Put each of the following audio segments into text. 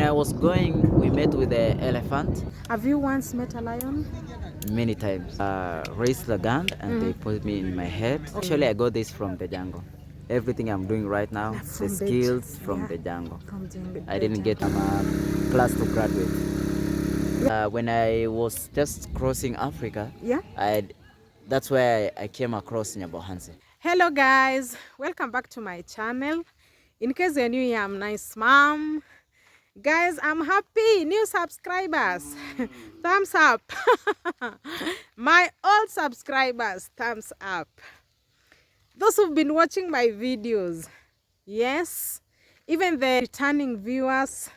I was going, we met with the elephant. Have you once met a lion? Many times. Raised the gun and they put me in my head. Actually, I got this from the jungle. Everything I'm doing right now, the skills from the jungle. I didn't get a class to graduate. When I was just crossing Africa, that's where I came across Nyabohansi. Hello guys, welcome back to my channel. In case you're new here, I'm Nice Mom. Guys, I'm happy, new subscribers. Thumbs up. My old subscribers, thumbs up. Those who've been watching my videos, yes, even the returning viewers,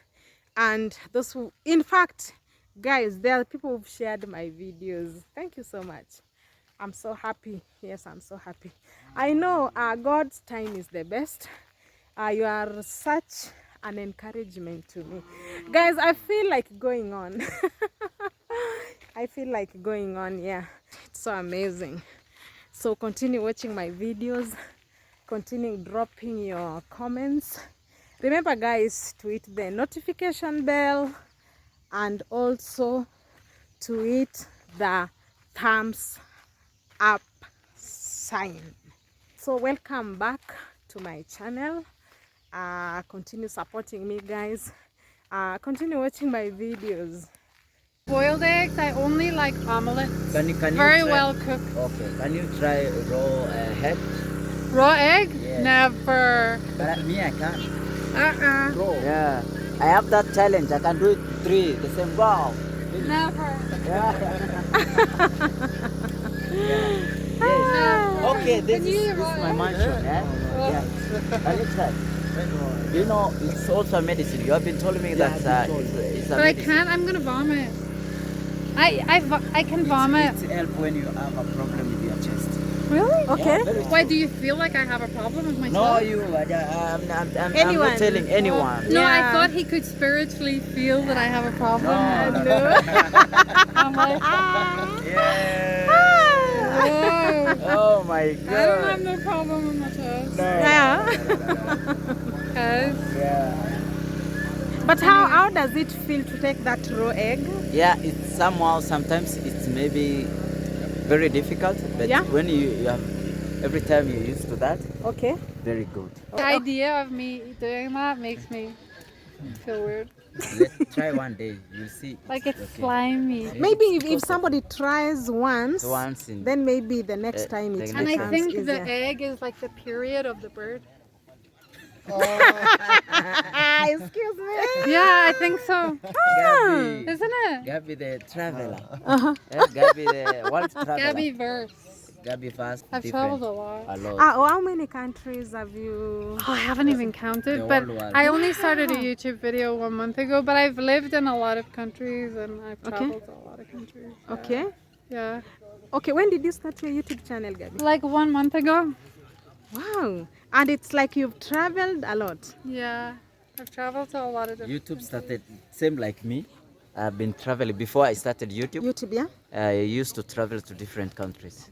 and those who, in fact, guys, there are people who've shared my videos. Thank you so much. I'm so happy. Yes, I'm so happy. I know God's time is the best. You are such an encouragement to me. Guys, I feel like going on. I feel like going on, yeah. It's so amazing. So continue watching my videos. Continue dropping your comments. Remember, guys, to hit the notification bell and also to hit the thumbs up sign. So welcome back to my channel. Continue supporting me, guys. Continue watching my videos. Boiled eggs, I only like omelets. Can you Very try, well cooked. Okay, can you try raw head? Raw egg? Yes. Never. But me, I can't. Raw. Yeah, I have that challenge. I can do it 3 the same. Wow. Never. Yes. Okay, this Can you is raw my egg? mansion. Yeah. Can you try? You know, it's also a medicine. You have been telling me that it's a But I medicine. can't, I'm gonna vomit. I can vomit. It helps when you have a problem with your chest. Really? Okay. Yeah, Why, do you feel like I have a problem with no, myself? you. I'm Anyone. not telling anyone. No, Yeah. I thought he could spiritually feel that I have a problem. No. I'm like, Yeah. whoa. Oh my I don't have God. no problem with my chest. Yeah. Guys. Yeah. But how does it feel to take that raw egg? Yeah, it's somehow, sometimes it's maybe very difficult, but Yeah. when you have, every time you're used to that, Okay. very good. The idea of me doing that makes me feel weird. Let's try one day, you'll see. Like it's slimy. Maybe if somebody tries once, In, then maybe the next time it the And I becomes think the easier. egg is like the period of the bird. Excuse me. Yeah, I think so. Gabby, Isn't it? Gabby the traveler. Gabby the world traveler. Gabby verse. Gabby fast. I've traveled a lot. A lot. How many countries have you? Oh, I haven't even counted, The but whole world. I only started a YouTube video 1 month ago, but I've lived in a lot of countries and I've traveled to a lot of countries. Okay. Yeah. Okay. When did you start your YouTube channel, Gabby? Like 1 month ago. Wow. And it's like you've traveled a lot. Yeah. I've traveled to a lot of different YouTube started same like me. I've been traveling before I started YouTube. YouTube, yeah. I used to travel to different countries.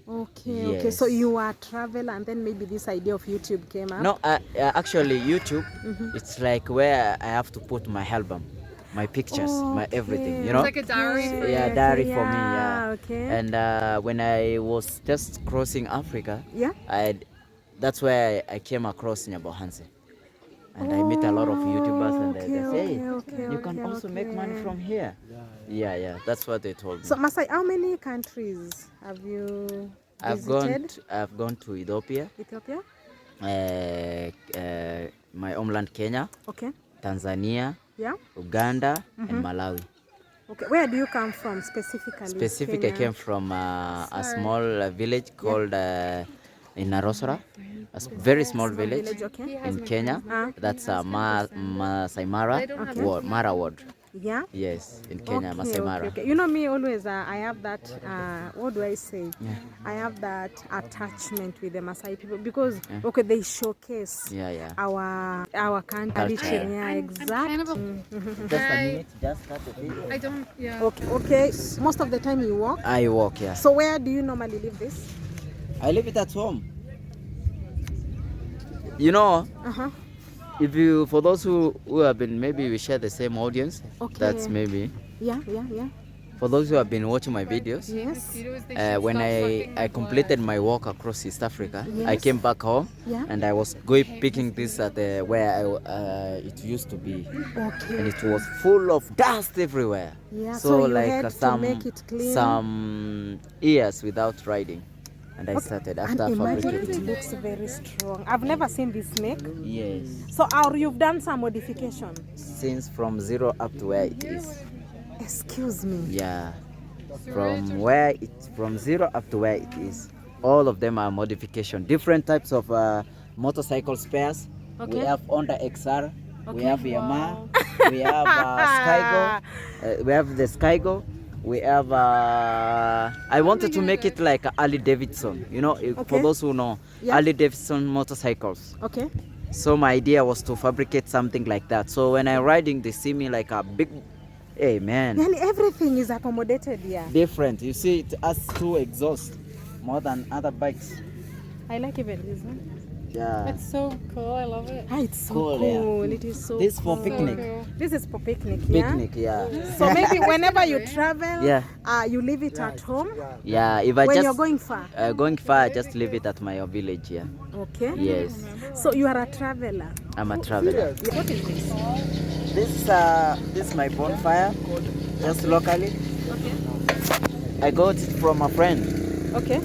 Okay. Okay. So Yes. you were travel, and then maybe this idea of YouTube came up. No, actually YouTube, it's like where I have to put my album, my pictures, my everything, you know? It's like a diary for Yeah, you. diary for me, yeah. Okay. And when I was just crossing Africa, Yeah. that's where I came across Nyabohansi. And I meet a lot of YouTubers and they say, hey, you can also make money from here. Yeah, that's what they told me. So Masai, how many countries have you visited? I've gone to Ethiopia, Ethiopia. my homeland Kenya, Okay. Tanzania, Yeah. Uganda, and Malawi. Okay. Where do you come from specifically? Specific, I Kenya? came from a small village called in Narosora, very small village Okay. in Kenya. That's MAASAIWITHPASSPORT ward, Mara ward. Yeah. Yes, in Kenya, Okay, Masai Mara. okay. You know me always. I have that. What do I say? I have that attachment with the Maasai people because okay, they showcase Yeah. our country. Culture. Yeah, I'm exactly. kind of a, Just a minute, just cut the video. I don't, yeah. Okay. Most of the time you walk. I walk, yeah. So where do you normally live this? I leave it at home. You know, If you, for those who have been, maybe we share the same audience. Okay. That's maybe. Yeah. For those who have been watching my videos, Yes. when I completed my walk across East Africa, I Yes. came back home, Yeah. and I was going picking this at where it used to be, Okay. and it was full of dust everywhere. Yeah. So you like had to make it clean. some years without riding, and I started after And imagine fabricating. it looks very strong. I've never seen this snake. Yes, So you've done some modification. since from zero up to where it is. Excuse me. Yeah, from zero up to where it is. All of them are modification. Different types of motorcycle spares. Okay. We have Honda XR. We Okay. have Yamaha. We have Skygo. We have the Skygo. We have. I wanted to make it like a Harley Davidson. You know, for Okay. those who know, Yeah. Harley Davidson motorcycles. Okay. So my idea was to fabricate something like that. So when I'm riding, they see me like a big. Hey man. Nearly everything is accommodated here. Different. You see, it has two exhausts more than other bikes. I like even this one. Yeah. It's so cool. I love it. It's so Cool, cool. yeah. It is so This for cool. picnic. Cool. This is for picnic, yeah? Picnic, yeah. So maybe whenever you travel, Yeah. you leave it at home. Yeah. If I When just you're going far. going far, I just leave it at my village. Yeah. Okay. Yes. So you are a traveler. I'm a traveler. What is this? This is my bonfire, just locally. Okay. I got it from a friend. Okay.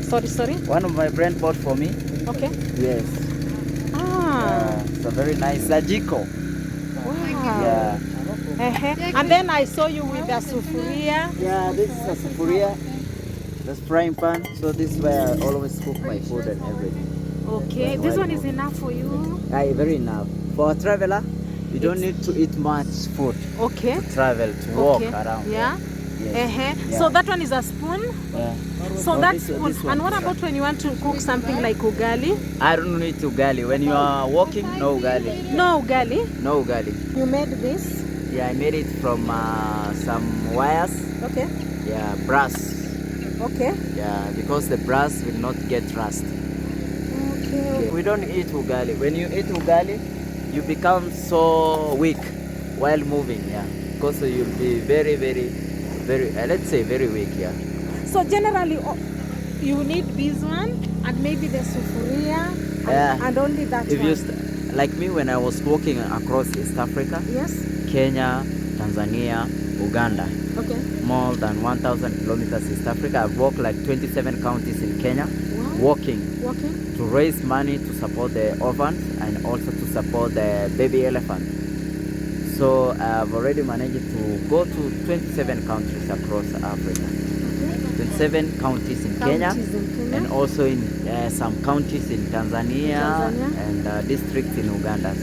Sorry. One of my friend bought for me. Okay. Yes. It's a very nice Sajiko. Wow. Yeah. And then I saw you with the sufuria. Yeah, this is a sufuria. That's frying pan. So this is where I always cook my food and everything. Okay. This one is enough for you. Aye, very enough. For a traveler, you don't need to eat much food Okay. to travel, to walk Okay. around. Yeah. Yes. Yeah. So that one is a spoon. Yeah. So Oh, that's this spoon. one, And what this about when you want to cook something like ugali? I don't need ugali. When you are walking, no ugali. No ugali. No ugali. You made this. Yeah, I made it from some wires. Okay. Yeah, brass. Okay. Yeah, because the brass will not get rust. Okay. We don't eat ugali. When you eat ugali, you become so weak while moving. Yeah, because you'll be very, let's say very weak. Yeah. So generally, you need this one and maybe the sufuria and, Yeah. and only that If one. you like me, when I was walking across East Africa, Yes. Kenya, Tanzania, Uganda, Okay. more than 1,000 kilometers East Africa. I've walked like 27 counties in Kenya, Wow. walking Walking. to raise money to support the orphans and also to support the baby elephant. So I've already managed to go to 27 countries across Africa. Okay. 27 counties in Kenya, Counties in Kenya. and also in some counties in Tanzania, Tanzania. and districts in Uganda.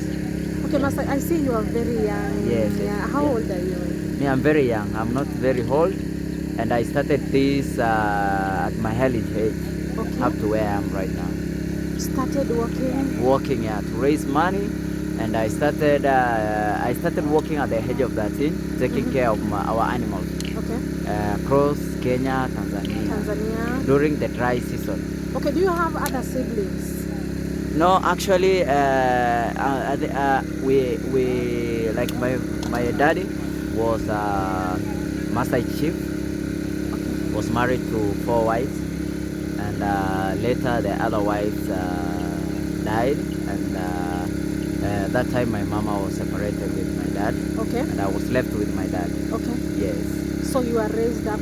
Okay, Master, I see you are very young. Yes, Yeah. How yeah. old are you? Me, I'm very young. I'm not very old, and I started this at my early age, Okay. up to where I am right now. Started walking. Working to raise money, and I started working at the age of 13, taking care of our animals Okay. across Kenya, Tanzania, Tanzania. during the dry season. Okay. Do you have other siblings? No, actually, we like my daddy was Maasai chief, was married to 4 wives, and later the other wives died, and that time my mama was separated with my dad, Okay. and I was left with my dad. Okay. Yes, So you are raised up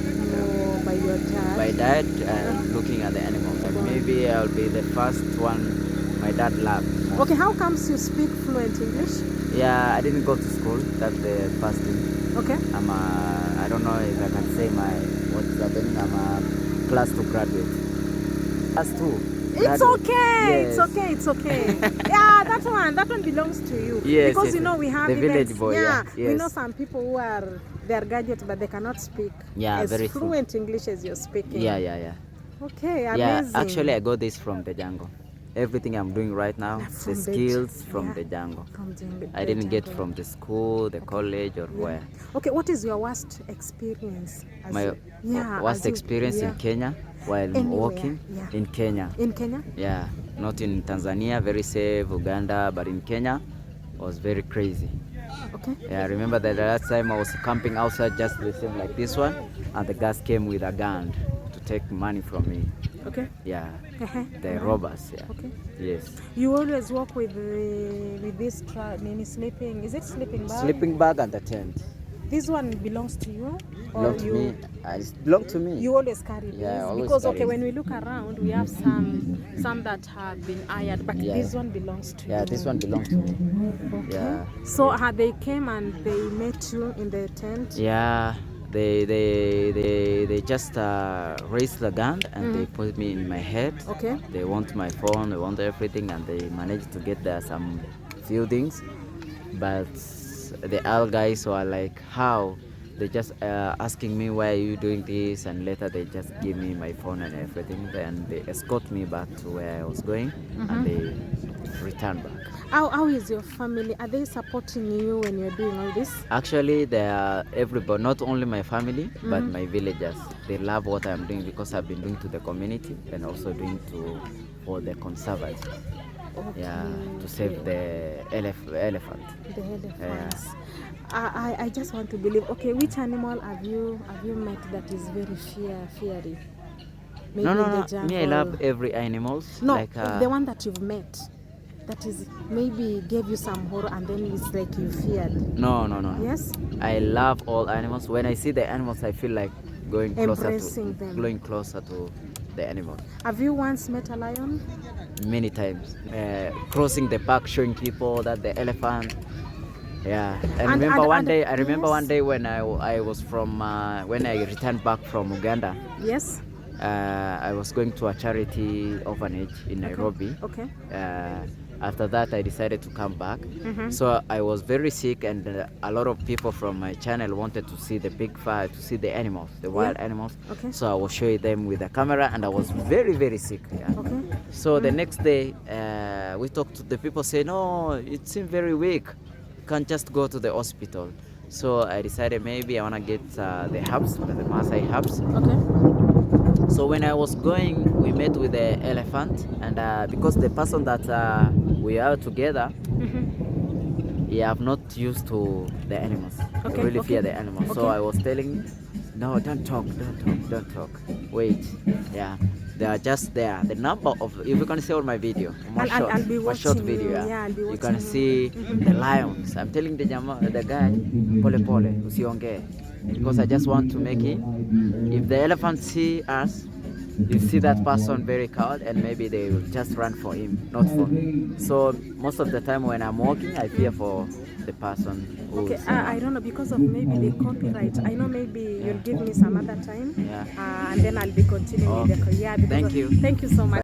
by your dad. my dad looking at the animals. Maybe I'll be the first one my dad loved. Okay. How comes you speak fluent English? Yeah, I didn't go to school. That's the first thing. Okay. I don't know if I can say what's happening. I'm a class 2 graduate. Class 2. It's okay. Yes. It's okay. It's okay. Yeah, that one belongs to you. Yes, Because yes, you know we have the village events. boy, Yeah. yeah, We know yes. some people who they are graduates but they cannot speak Yeah, as very true. fluent English as you're speaking. Yeah. Okay, amazing. Yeah, actually I got this from the jungle. Everything I'm doing right now, From the the skills j- from yeah. the jungle. From I didn't get jungle. from the school, the college, or Yeah. where. Okay, what is your worst experience? My worst as you- experience yeah. in Kenya. while walking in Kenya. In Kenya? Yeah, not in Tanzania, very safe, Uganda, but in Kenya, it was very crazy. Okay. Yeah, I remember that the last time I was camping outside just the same like this one, and the guys came with a gun to take money from me. Okay. Yeah, the robbers. Yeah. Okay. Yes. You always walk with this sleeping. Is it sleeping bag? Sleeping bag and the tent. This one belongs to you, or Belong to you? me. It belong to me. You always carry this? Yeah, always because carry okay, it. when we look around, we have some that have been hired, but this one belongs to you. Yeah, this one belongs to me. Okay. Yeah. So they came and they met you in the tent? Yeah, they just raised the gun and they put me in my head. Okay. They want my phone, they want everything, and they managed to get there some few things. But the other guys were like, how? They just asking me, why are you doing this? And later they just give me my phone and everything. Then they escort me back to where I was going and they return back. How is your family? Are they supporting you when you're doing all this? Actually, they are everybody, not only my family, but my villagers. They love what I'm doing because I've been doing to the community and also doing for the conservers. Okay. Yeah, to save the elephant. The elephants. I just want to believe. Okay, which animal have you met that is very fiery? Maybe No, in no, the no. jungle. Me, I love every animal. No, like, the one that you've met, that is maybe gave you some horror and then it's like you feared. No, no, no. Yes. I love all animals. When I see the animals, I feel like going closer Embracing them. going closer to the animal. Have you once met a lion? Many times, crossing the park, showing people that the elephant. Yeah, I remember one day. I remember one day when I was from when I returned back from Uganda. Yes. I was going to a charity orphanage in Nairobi. Okay. After that, I decided to come back. So I was very sick, and a lot of people from my channel wanted to see the big fire, to see the animals, the wild animals. Okay. So I was showing them with the camera, and I was very, very sick. Yeah. Okay. So the next day, we talked to the people, say, no, it seemed very weak. You can't just go to the hospital. So I decided maybe I want to get the herbs, the Maasai herbs. Okay. So when I was going, we met with the elephant, and because the person that we are together, he have not used to the animals. Okay, He really okay. fear the animals. So Okay. I was telling, no, don't talk, don't talk. Wait, yeah, they are just there. The number of, if you can see on my video, my I'll be my short watching video, you. Yeah, I'll be you can watching see the lions. I'm telling the guy, pole pole, usiongee, because I just want to make it. If the elephant see us, you see that person very cowed, and maybe they will just run for him, not for me. So most of the time when I'm walking, I fear for the person who. Okay, I don't know, because of maybe the copyright. I know maybe you'll give me some other time. Yeah. And then I'll be continuing with the Okay. yeah. Because Thank of- you. Thank you so much.